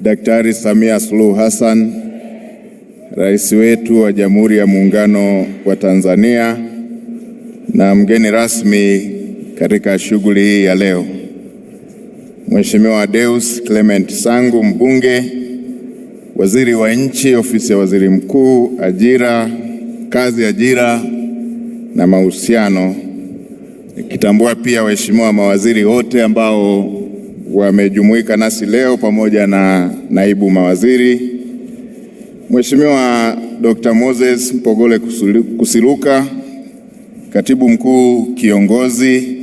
Daktari Samia Suluhu Hassan, Rais wetu wa Jamhuri ya Muungano wa Tanzania, na mgeni rasmi katika shughuli hii ya leo, Mheshimiwa Deus Clement Sangu, mbunge, Waziri wa Nchi, Ofisi ya Waziri Mkuu, Ajira, Kazi, Ajira na Mahusiano, nikitambua pia waheshimiwa mawaziri wote ambao wamejumuika nasi leo pamoja na naibu mawaziri, Mheshimiwa Dr. Moses Mpogole Kusiluka, Katibu Mkuu Kiongozi.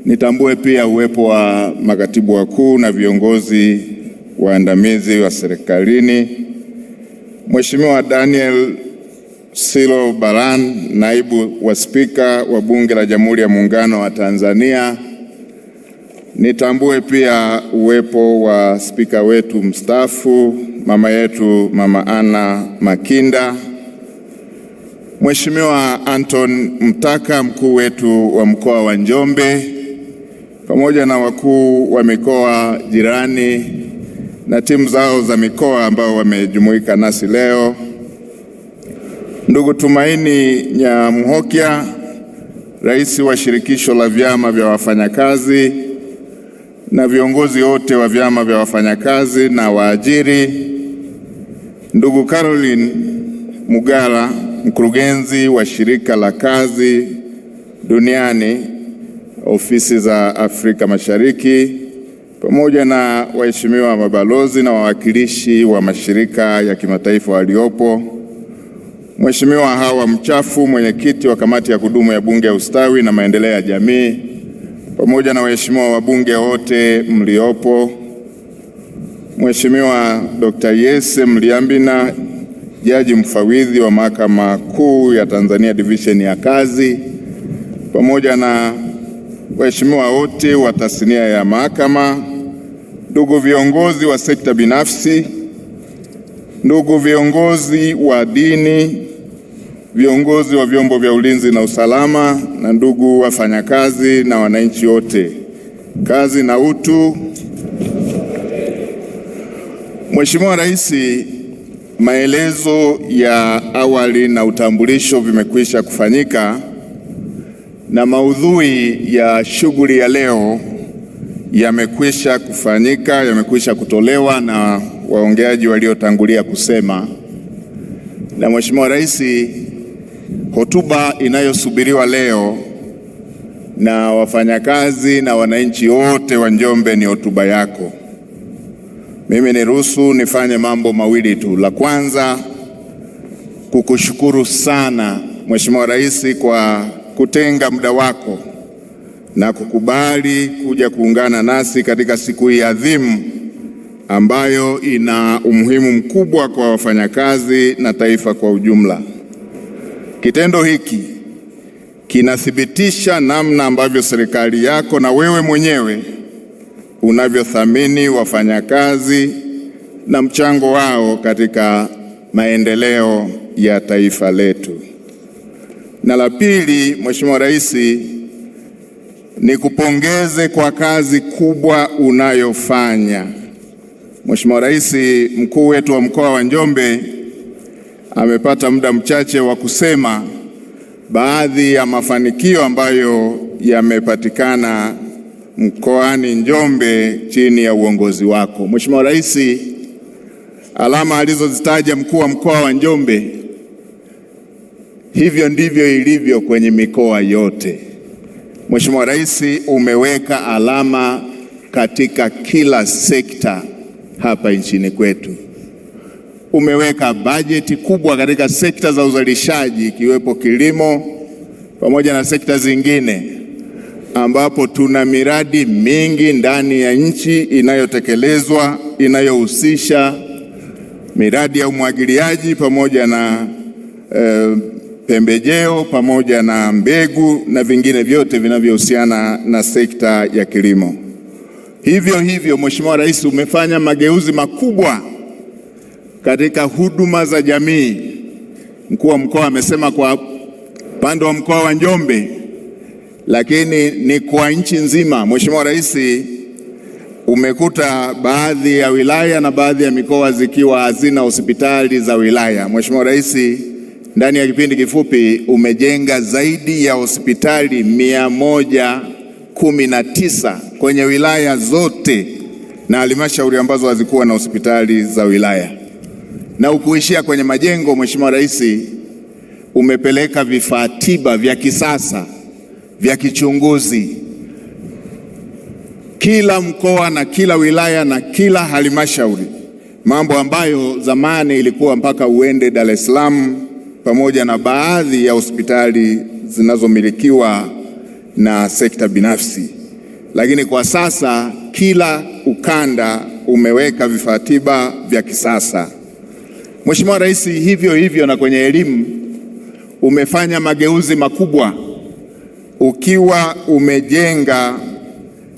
Nitambue pia uwepo wa makatibu wakuu na viongozi waandamizi wa serikalini, Mheshimiwa Daniel Silo Baran, naibu wa Spika wa Bunge la Jamhuri ya Muungano wa Tanzania. Nitambue pia uwepo wa spika wetu mstaafu, mama yetu Mama Anna Makinda, Mheshimiwa Anton Mtaka, mkuu wetu wa mkoa wa Njombe, pamoja na wakuu wa mikoa jirani na timu zao za mikoa ambao wamejumuika nasi leo, ndugu Tumaini Nyamhokia, rais wa shirikisho la vyama vya wafanyakazi, na viongozi wote wa vyama vya wafanyakazi na waajiri, ndugu Caroline Mugala, mkurugenzi wa shirika la kazi duniani, ofisi za Afrika Mashariki, pamoja na waheshimiwa mabalozi na wawakilishi wa mashirika ya kimataifa waliopo, Mheshimiwa Hawa Mchafu, mwenyekiti wa kamati ya kudumu ya Bunge ya Ustawi na Maendeleo ya Jamii, pamoja na waheshimiwa wabunge wote mliopo, Mheshimiwa Dr. Yese Mliambina, jaji mfawidhi wa Mahakama Kuu ya Tanzania Division ya Kazi, pamoja na waheshimiwa wote wa tasnia ya mahakama, ndugu viongozi wa sekta binafsi, ndugu viongozi wa dini, viongozi wa vyombo vya ulinzi na usalama, na ndugu wafanyakazi na wananchi wote, kazi na utu. Mheshimiwa Rais, maelezo ya awali na utambulisho vimekwisha kufanyika, na maudhui ya shughuli ya leo yamekwisha kufanyika, yamekwisha kutolewa na waongeaji waliotangulia kusema. Na Mheshimiwa Rais, hotuba inayosubiriwa leo na wafanyakazi na wananchi wote wa Njombe ni hotuba yako. Mimi niruhusu nifanye mambo mawili tu. La kwanza, kukushukuru sana Mheshimiwa Rais kwa kutenga muda wako na kukubali kuja kuungana nasi katika siku hii adhimu ambayo ina umuhimu mkubwa kwa wafanyakazi na taifa kwa ujumla. Kitendo hiki kinathibitisha namna ambavyo serikali yako na wewe mwenyewe unavyothamini wafanyakazi na mchango wao katika maendeleo ya taifa letu. Na la pili, Mheshimiwa Rais, nikupongeze kwa kazi kubwa unayofanya. Mheshimiwa Rais, mkuu wetu wa mkoa wa Njombe amepata muda mchache wa kusema baadhi ya mafanikio ambayo yamepatikana mkoani Njombe chini ya uongozi wako. Mheshimiwa Rais, alama alizozitaja mkuu wa mkoa wa Njombe, hivyo ndivyo ilivyo kwenye mikoa yote. Mheshimiwa Rais, umeweka alama katika kila sekta hapa nchini kwetu. Umeweka bajeti kubwa katika sekta za uzalishaji ikiwepo kilimo pamoja na sekta zingine, ambapo tuna miradi mingi ndani ya nchi inayotekelezwa inayohusisha miradi ya umwagiliaji pamoja na pembejeo pamoja na mbegu na vingine vyote vinavyohusiana na sekta ya kilimo. Hivyo hivyo, Mheshimiwa Rais, umefanya mageuzi makubwa katika huduma za jamii. Mkuu wa mkoa amesema kwa upande wa mkoa wa Njombe, lakini ni kwa nchi nzima. Mheshimiwa Rais umekuta baadhi ya wilaya na baadhi ya mikoa zikiwa hazina hospitali za wilaya. Mheshimiwa Rais, ndani ya kipindi kifupi umejenga zaidi ya hospitali 119 kwenye wilaya zote na halmashauri ambazo hazikuwa na hospitali za wilaya. Na ukuishia kwenye majengo, Mheshimiwa Rais, umepeleka vifaa tiba vya kisasa vya kichunguzi kila mkoa na kila wilaya na kila halmashauri, mambo ambayo zamani ilikuwa mpaka uende Dar es Salaam, pamoja na baadhi ya hospitali zinazomilikiwa na sekta binafsi. Lakini kwa sasa kila ukanda umeweka vifaa tiba vya kisasa. Mheshimiwa Rais, hivyo hivyo na kwenye elimu umefanya mageuzi makubwa, ukiwa umejenga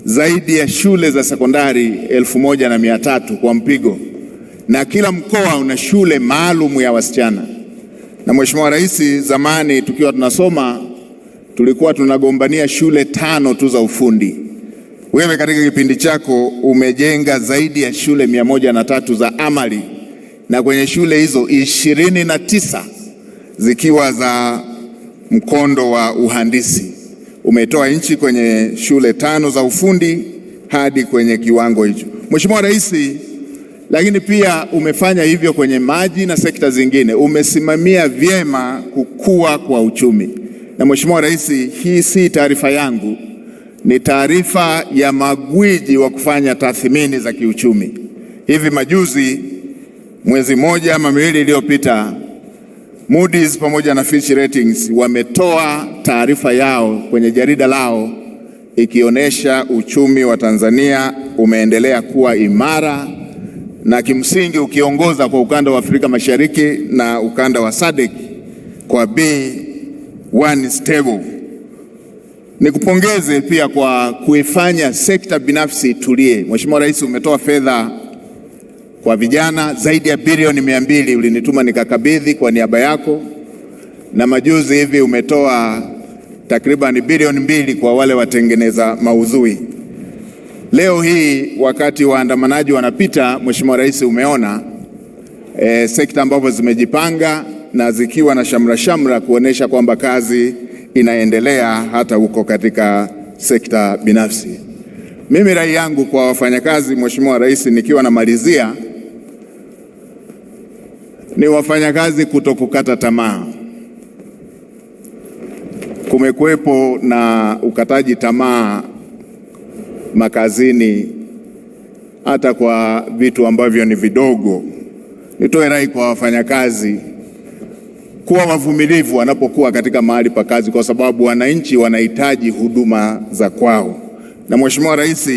zaidi ya shule za sekondari 1300 kwa mpigo, na kila mkoa una shule maalum ya wasichana. Na Mheshimiwa Rais, zamani tukiwa tunasoma tulikuwa tunagombania shule 5 tu za ufundi. Wewe katika kipindi chako umejenga zaidi ya shule 103 za amali, na kwenye shule hizo 29 zikiwa za mkondo wa uhandisi. Umetoa nchi kwenye shule 5 za ufundi hadi kwenye kiwango hicho, Mheshimiwa Rais. Lakini pia umefanya hivyo kwenye maji na sekta zingine. Umesimamia vyema kukua kwa uchumi. Na Mheshimiwa Rais, hii si taarifa yangu, ni taarifa ya magwiji wa kufanya tathmini za kiuchumi. Hivi majuzi, mwezi mmoja ama miwili iliyopita, Moody's pamoja na Fitch Ratings wametoa taarifa yao kwenye jarida lao ikionyesha uchumi wa Tanzania umeendelea kuwa imara na kimsingi ukiongoza kwa ukanda wa Afrika Mashariki na ukanda wa SADC kwa B1 stable. Nikupongeze pia kwa kuifanya sekta binafsi tulie. Mheshimiwa Rais, umetoa fedha kwa vijana zaidi ya bilioni 200, ulinituma nikakabidhi kwa niaba yako, na majuzi hivi umetoa takriban bilioni 2 kwa wale watengeneza maudhui. Leo hii wakati waandamanaji wanapita, Mheshimiwa Rais, umeona sekta ambazo zimejipanga na zikiwa na shamra kuonesha kwamba kazi inaendelea hata huko katika sekta binafsi. Mimi rai yangu kwa wafanyakazi, Mheshimiwa Rais, nikiwa namalizia, ni wafanyakazi kutokukata tamaa. Kumekuwepo na ukataji tamaa makazini hata kwa vitu ambavyo ni vidogo. Nitoe rai kwa wafanyakazi kuwa wavumilivu wanapokuwa katika mahali pa kazi, kwa sababu wananchi wanahitaji huduma za kwao. Na Mheshimiwa Rais,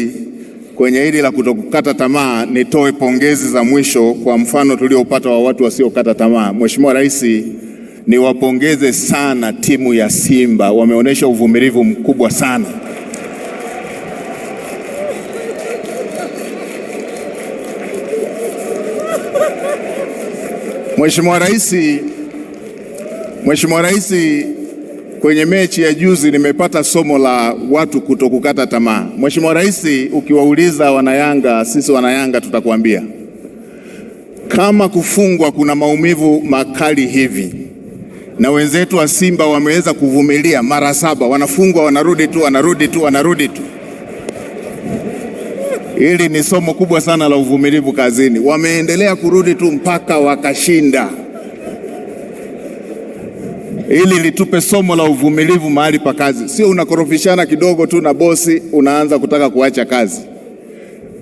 kwenye hili la kutokukata tamaa, nitoe pongezi za mwisho kwa mfano tuliopata wa watu wasiokata tamaa. Mheshimiwa Rais, niwapongeze sana timu ya Simba, wameonyesha uvumilivu mkubwa sana. Mheshimiwa Rais, kwenye mechi ya juzi nimepata somo la watu kutokukata tamaa. Mheshimiwa Rais, ukiwauliza wanayanga, sisi wanayanga tutakwambia kama kufungwa kuna maumivu makali hivi, na wenzetu wa Simba wameweza kuvumilia mara 7, wanafungwa wanarudi tu. Hili ni somo kubwa sana la uvumilivu kazini. Wameendelea kurudi tu mpaka wakashinda. Ili litupe somo la uvumilivu mahali pa kazi. Sio unakorofishana kidogo tu na bosi unaanza kutaka kuacha kazi.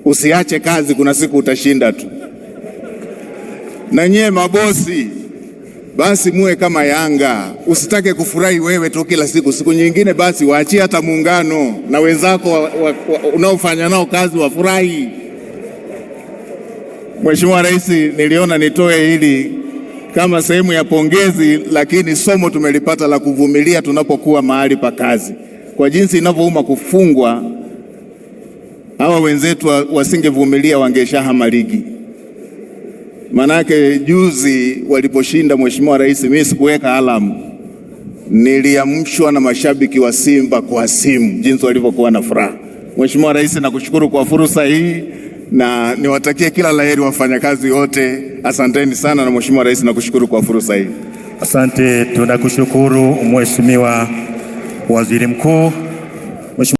Usiache kazi, kuna siku utashinda tu. Na nyie mabosi, basi muwe kama Yanga, usitake kufurahi wewe tu kila siku. Siku nyingine basi waachie hata muungano na wenzako unaofanya nao kazi wafurahi. Mheshimiwa Rais, niliona nitoe hili kama sehemu ya pongezi, lakini somo tumelipata la kuvumilia tunapokuwa mahali pa kazi. Kwa jinsi inavyouma kufungwa, hawa wenzetu wasingevumilia, wangeshahama ligi. Manake juzi waliposhinda, Mheshimiwa Rais, mimi sikuweka alamu, niliamshwa na mashabiki wa Simba kwa simu jinsi walivyokuwa na furaha. Mheshimiwa Rais, nakushukuru kwa fursa hii na niwatakie kila laheri wafanyakazi wote. Asanteni sana, na Mheshimiwa Rais, nakushukuru kwa fursa hii. Asante, tunakushukuru Mheshimiwa Waziri Mkuu.